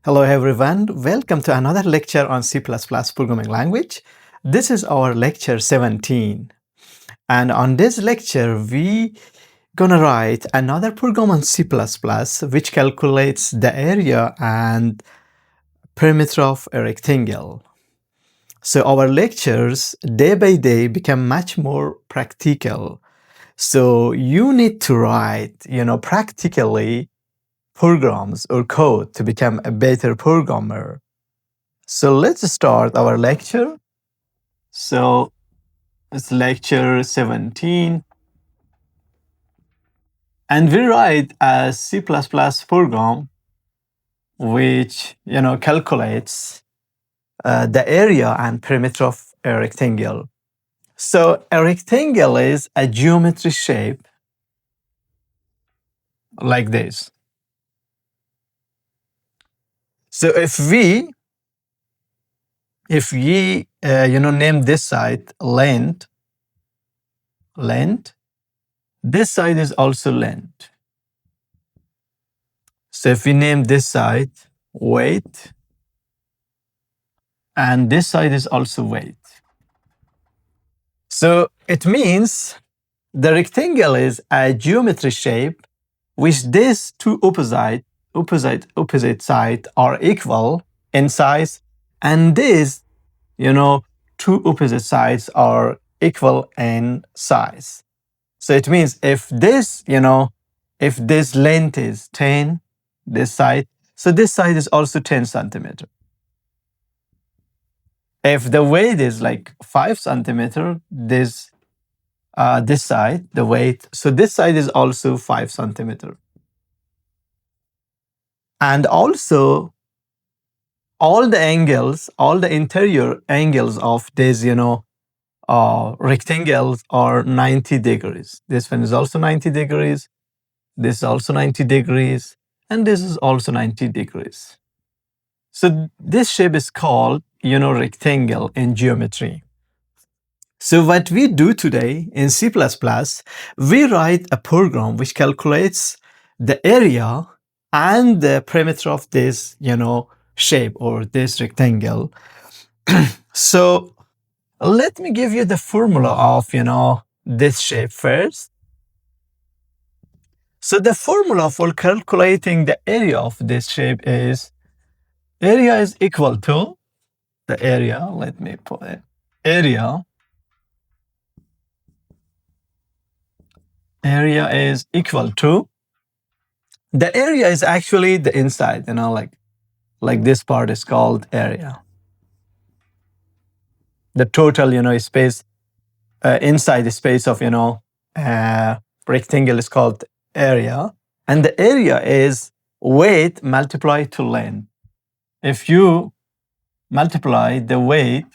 Hello everyone, welcome to another lecture on C++ programming language. This is our lecture 17. And on this lecture, we gonna write another program on C++ which calculates the area and perimeter of a rectangle. So our lectures day by day become much more practical. So you need to write, practically programs or code to become a better programmer. So let's start our lecture. So it's lecture 17. And we write a C++ program which, calculates the area and perimeter of a rectangle. So a rectangle is a geometry shape like this. So if we name this side length, this side is also length. So if we name this side weight, and this side is also weight. So it means the rectangle is a geometry shape which these two opposite sides are equal in size, and these, two opposite sides are equal in size. So it means if this length is 10, this side, so this side is also 10 centimeter. If the weight is like 5 centimeter, this side, the weight, so this side is also 5 centimeter. And also, all the interior angles of this, rectangles are 90 degrees. This one is also 90 degrees. This is also 90 degrees. And this is also 90 degrees. So this shape is called, rectangle in geometry. So what we do today in C++, we write a program which calculates the area and the perimeter of this, shape or this rectangle. So let me give you the formula of, this shape first. So the formula for calculating the area of this shape is area is equal to the area. Let me put it. Area is equal to, the area is actually the inside, like this part is called area. The total, space inside the space of, rectangle is called area. And the area is weight multiplied to length. If you multiply the weight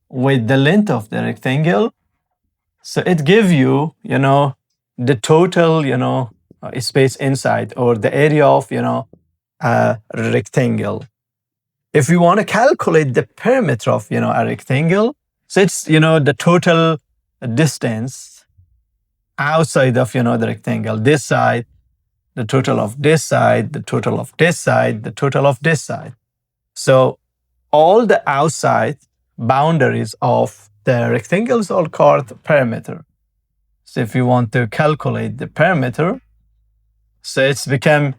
with the length of the rectangle, so it gives you, the total, space inside, or the area of, a rectangle. If you want to calculate the perimeter of, a rectangle, so it's, the total distance outside of, the rectangle, this side, the total of this side, the total of this side, the total of this side. So all the outside boundaries of the rectangles are called perimeter. So if you want to calculate the perimeter, so it's become,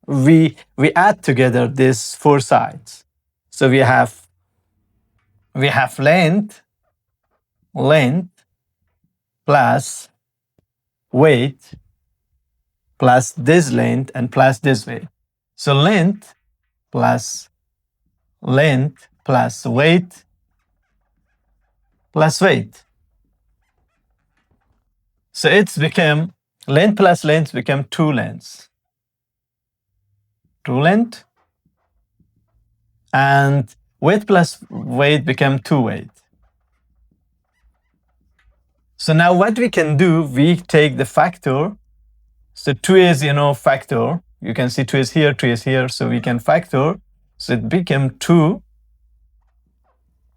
we add together these four sides. So we have length plus weight plus this length and plus this weight. So length plus weight plus weight. So it's become, length plus length become two lengths. Two length. And weight plus weight become two weight. So now what we can do, we take the factor. So 2 is, factor. You can see 2 is here, 2 is here. So we can factor. So it became 2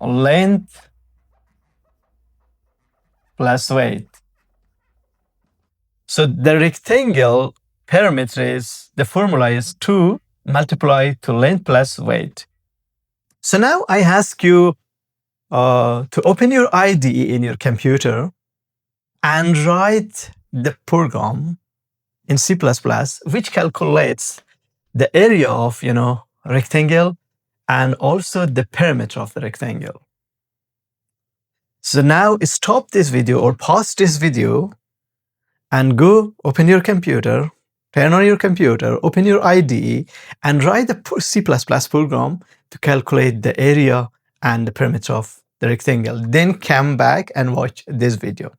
length plus weight. So the rectangle perimeter is, the formula is 2 multiplied to length plus weight. So now I ask you to open your IDE in your computer and write the program in C++ which calculates the area of, rectangle and also the perimeter of the rectangle. So now stop this video or pause this video and go open your computer, turn on your computer, open your IDE, and write the C++ program to calculate the area and the perimeter of the rectangle. Then come back and watch this video.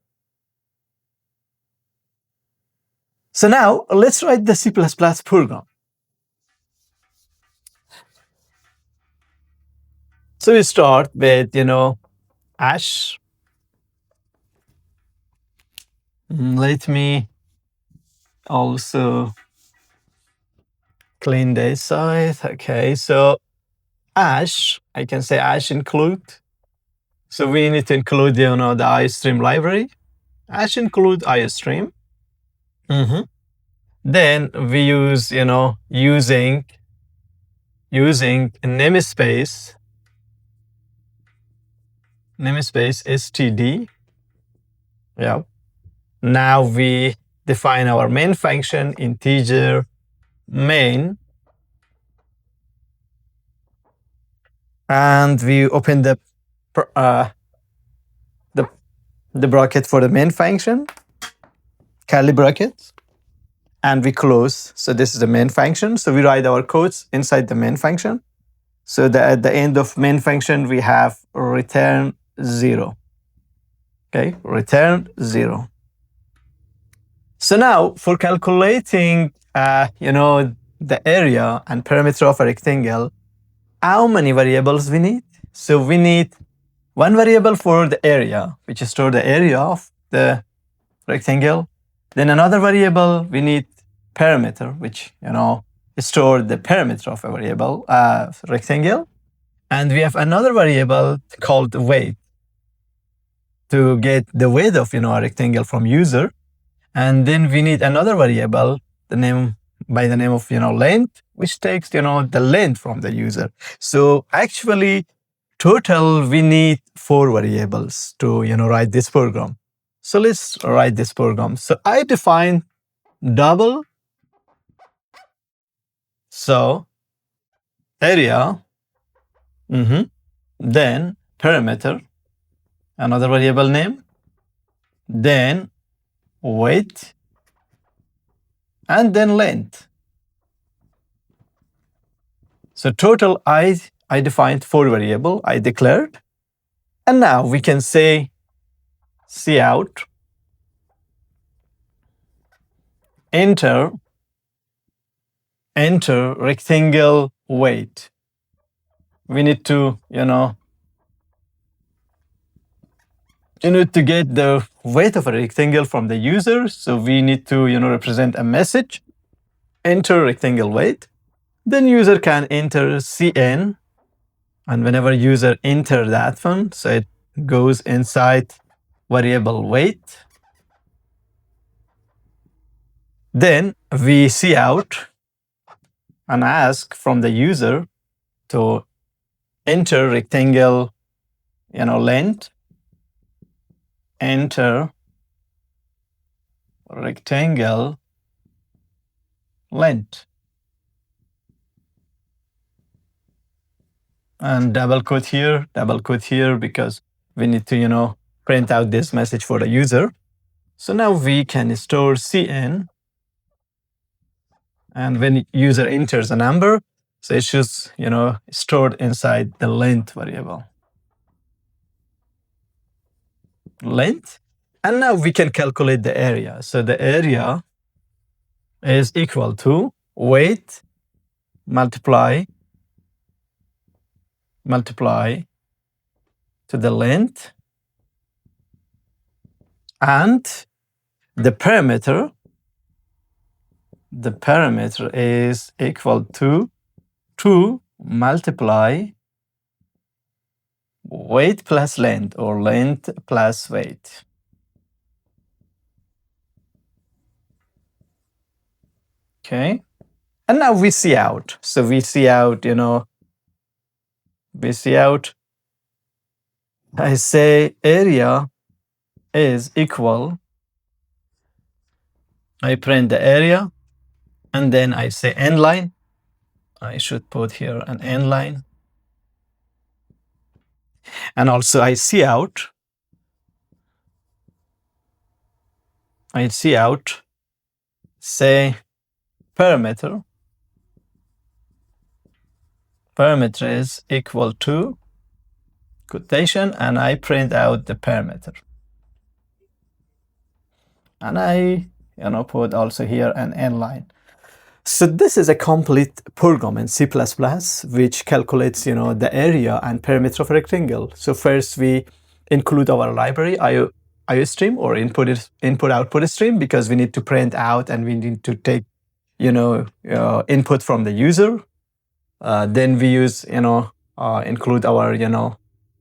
So now let's write the C++ program. So we start with, hash. Let me also clean this side. Okay, so hash, I can say hash include. So we need to include, the iostream library. Hash include iostream. Then we use, using namespace std. Yeah. Now we define our main function, integer main, and we open the bracket for the main function, curly brackets, and we close. So this is the main function. So we write our codes inside the main function. So at the end of main function, we have return 0. Okay, return 0. So now for calculating, the area and perimeter of a rectangle, how many variables we need? So we need one variable for the area, which is store the area of the rectangle. Then another variable, we need perimeter, which, store the perimeter of a variable, rectangle. And we have another variable called weight to get the weight of, a rectangle from user. And then we need another variable, by the name of, length, which takes, the length from the user. So actually, total, we need 4 variables to, write this program. So let's write this program. So I define double. So area, then perimeter, another variable name, then weight, and then length. So total, I defined 4 variables, I declared. And now we can say cout, enter rectangle weight. We need to, to get the weight of a rectangle from the user. So we need to, represent a message, enter rectangle weight. Then user can enter cn. And whenever user enter that one, so it goes inside variable weight. Then we cout and ask from the user to enter rectangle, length, enter rectangle length. And double quote here, because we need to, print out this message for the user. So now we can store cn. And when user enters a number, so it's just, stored inside the length variable. Length. And now we can calculate the area. So the area is equal to weight multiply to the length, and the perimeter is equal to 2 multiply weight plus length, or length plus weight. Okay. And now we see out. So we see out, we see out. I say area is equal. I print the area and then I say end line. I should put here an end line. And also I see out. I see out, say parameter. Parameter is equal to quotation, and I print out the parameter. And I, put also here an end line. So this is a complete program in C++ which calculates, the area and perimeter of a rectangle. So first we include our library IOStream or input output stream, because we need to print out and we need to take, input from the user. Then we use, include our,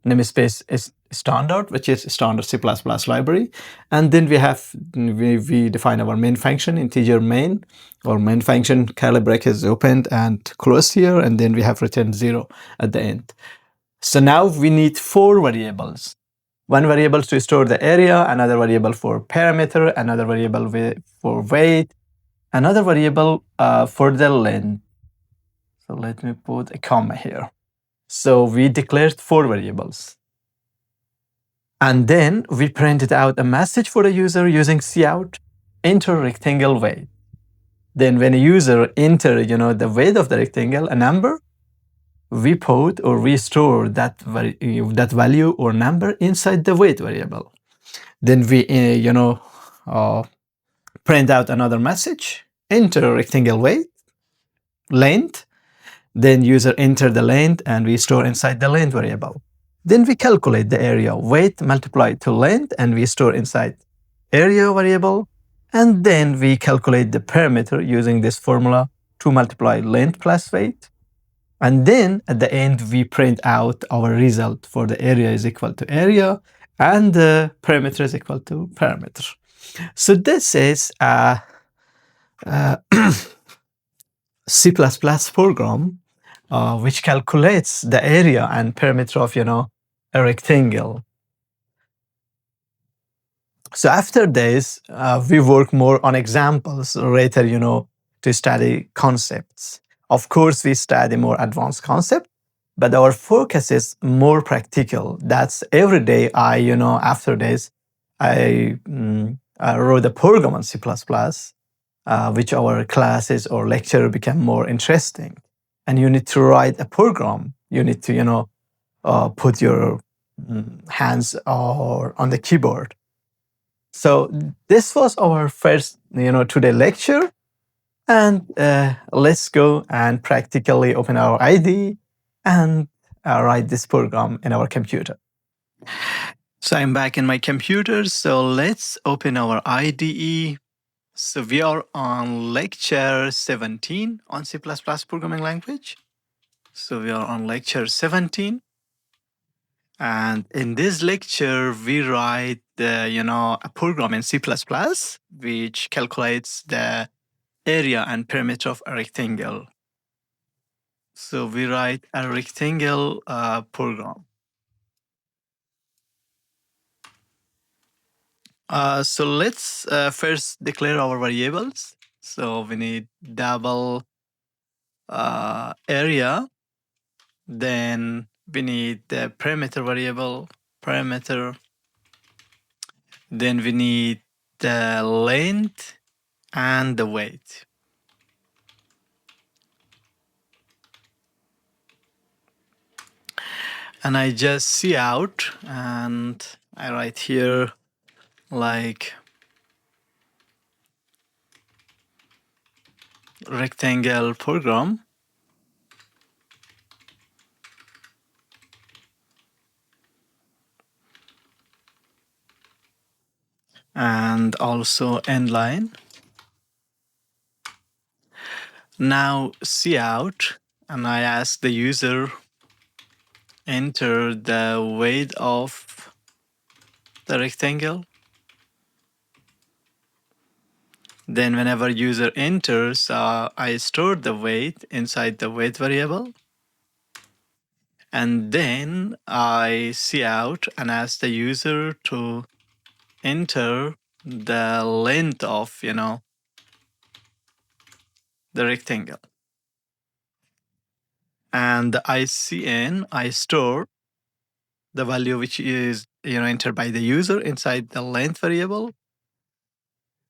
namespace is standard, which is standard C++ library. And then we define our main function, integer main, or main function, curly bracket is opened and closed here. And then we have return 0 at the end. So now we need 4 variables. One variable to store the area, another variable for parameter, another variable for weight, another variable for the length. So let me put a comma here. So we declared 4 variables. And then we printed out a message for the user using cout, enter rectangle weight. Then when a user enter, the weight of the rectangle, a number, we put or we store that value or number inside the weight variable. Then we, print out another message, enter rectangle weight, length. Then user enter the length and we store inside the length variable. Then we calculate the area, weight multiplied to length, and we store inside area variable. And then we calculate the parameter using this formula, to multiply length plus weight. And then at the end, we print out our result for the area is equal to area and the parameter is equal to parameter. So this is a C++ program which calculates the area and perimeter of, a rectangle. So after this, we work more on examples later, to study concepts. Of course, we study more advanced concept, but our focus is more practical. That's every day after this, I wrote a program on C++, which our classes or lecture become more interesting. And you need to write a program. You need to, put your hands on the keyboard. So this was our first, today lecture. And let's go and practically open our IDE and write this program in our computer. So I'm back in my computer. So let's open our IDE. So we are on lecture 17 on C++ programming language. So we are on lecture 17. And in this lecture, we write a program in C++ which calculates the area and perimeter of a rectangle. So we write a rectangle program. So let's first declare our variables. So we need double area. Then we need the parameter variable, parameter. Then we need the length and the weight. And I just cout and I write here like rectangle program. And also end line. Now cout, and I ask the user enter the weight of the rectangle. Then whenever user enters, I store the weight inside the weight variable. And then I see out and ask the user to enter the length of, the rectangle. And the ICN, I store the value which is, entered by the user inside the length variable.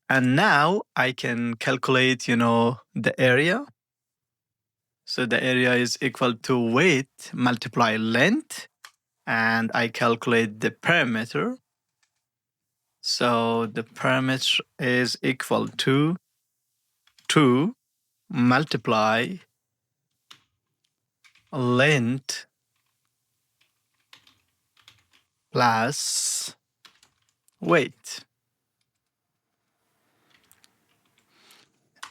And now I can calculate, the area. So the area is equal to weight multiply length. And I calculate the parameter. So the parameter is equal to 2 multiply length plus weight.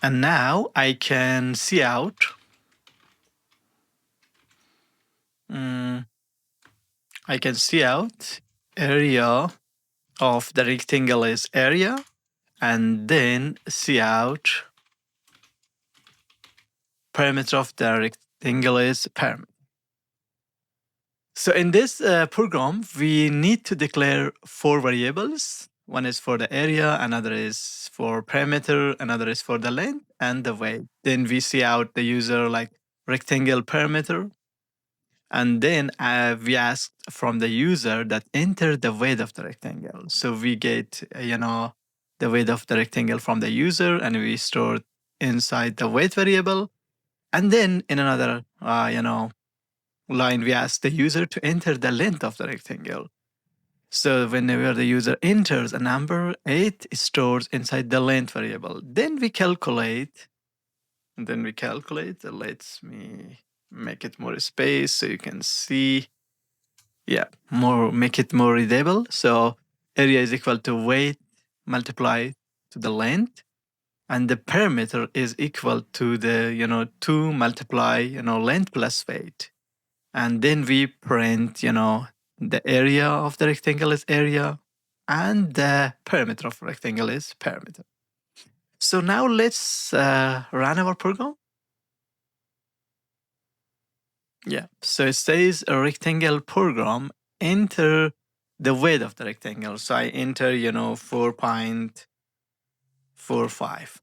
And now I can see out area of the rectangle is area, and then see out parameter of the rectangle is parameter. So in this program, we need to declare 4 variables. One is for the area, another is for parameter, another is for the length and the weight. Then we see out the user like rectangle parameter. And then we ask from the user that enter the weight of the rectangle. So we get, the weight of the rectangle from the user, and we store it inside the weight variable. And then in another, line, we ask the user to enter the length of the rectangle. So whenever the user enters a number, it stores inside the length variable. Then we calculate. Let me make it more space so you can see. Yeah, make it more readable. So area is equal to weight multiplied to the length. And the parameter is equal to the, 2 multiply, length plus weight. And then we print, the area of the rectangle is area and the parameter of rectangle is parameter. So now let's run our program. Yeah, so it says a rectangle program, enter the width of the rectangle. So I enter, 4.45.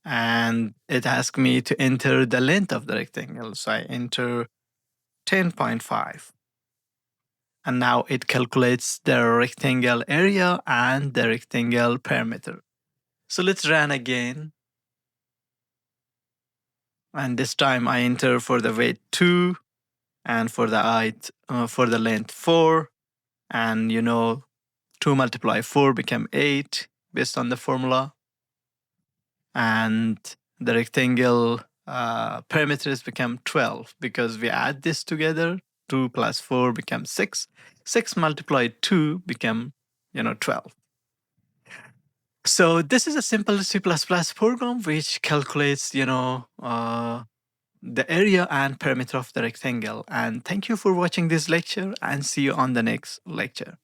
And it asks me to enter the length of the rectangle. So I enter 10.5. And now it calculates the rectangle area and the rectangle perimeter. So let's run again. And this time I enter for the weight 2 and for the height, for the length 4. And 2 multiply 4 become 8 based on the formula. And the rectangle perimeters become 12 because we add this together. 2 plus 4 becomes 6. 6 multiplied 2 become 12. So this is a simple C++ program which calculates the area and perimeter of the rectangle. And thank you for watching this lecture, and see you on the next lecture.